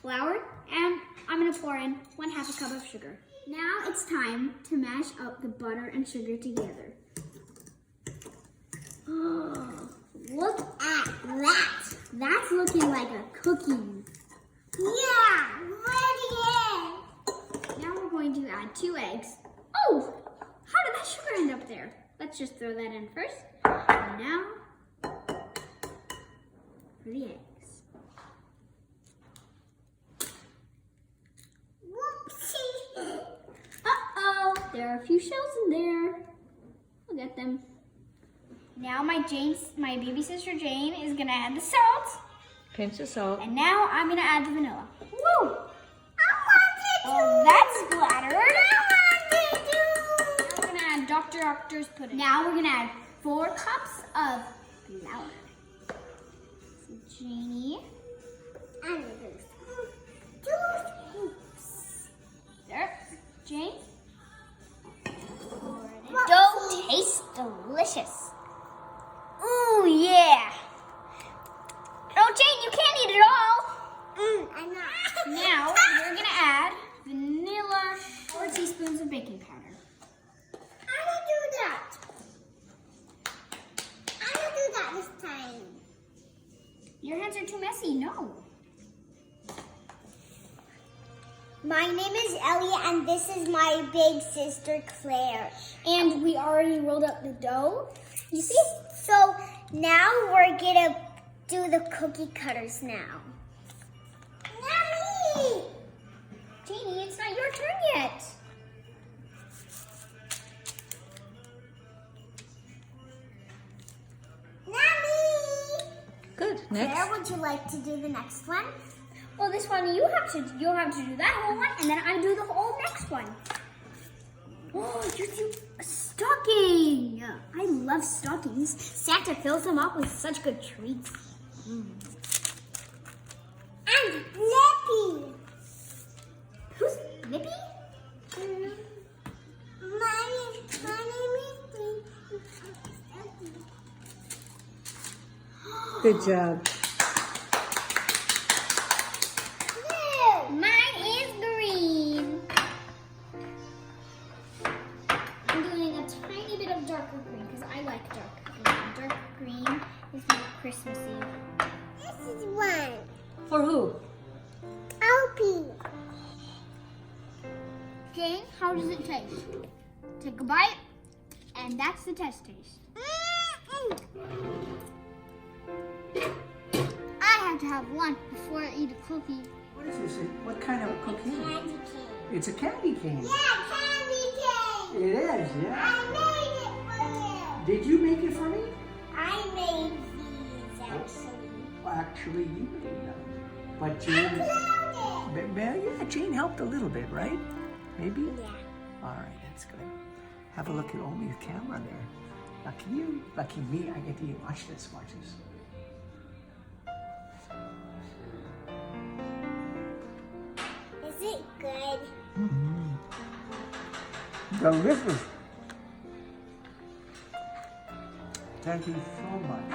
flour, and I'm gonna pour in 1/2 cup of sugar. Now it's time to mash up the butter and sugar together. Oh, look at that! That's looking like a cookie. Yeah, ready. Now we're going to add 2 eggs. Oh, how did that sugar end up there? Let's just throw that in first. And now for the eggs. Whoopsie! Uh-oh, there are a few shells in there. I'll get them. Now my baby sister Jane is gonna add the salt. Pinch of salt. And now I'm gonna add the vanilla. Woo! I want it to. Oh, that's splattered. I want it to. Now we're gonna add Dr. Doctor's pudding. Now we're gonna add 4 cups of flour. So Janie. I'm gonna do 2 scoops. There, Jane. Dough tastes delicious. Ooh, yeah. Oh, Jane, you can't eat it all. I'm not. Now, we're going to add vanilla, 4 teaspoons of baking powder. I don't do that. I don't do that this time. Your hands are too messy. No. My name is Ellie, and this is my big sister, Claire. And we already rolled up the dough. You see? So now we're gonna do the cookie cutters now. Mommy! Janie, it's not your turn yet. Mommy! Good. Claire, Next. would you like to do the next one? Well, this one you'll have to do that whole one, and then I do the whole next one. Oh, you do a stocking! I love stockings. Santa fills them up with such good treats. And Lippy! Who's Lippy? My name is Good job. Mine is green. I'm doing a tiny bit of darker green because I like dark green. Dark green is more Christmassy. This is one. For who? Opie. Jane, how does it taste? Take a bite, and that's the test taste. I have to have lunch before I eat a cookie. What is this? What kind of a cookie? Candy cane. It's a candy cane. Yeah, candy cane. It is, yeah. I made it for you. Did you make it for me? I made these actually. Well, actually, you made them. But I Jane, found it. yeah, Jane helped a little bit, right? Maybe? Yeah. All right, that's good. Have a look at Omi's camera there. Lucky you. Lucky me. I get to watch this. Watch this. Is it good? Delicious. Thank you so much.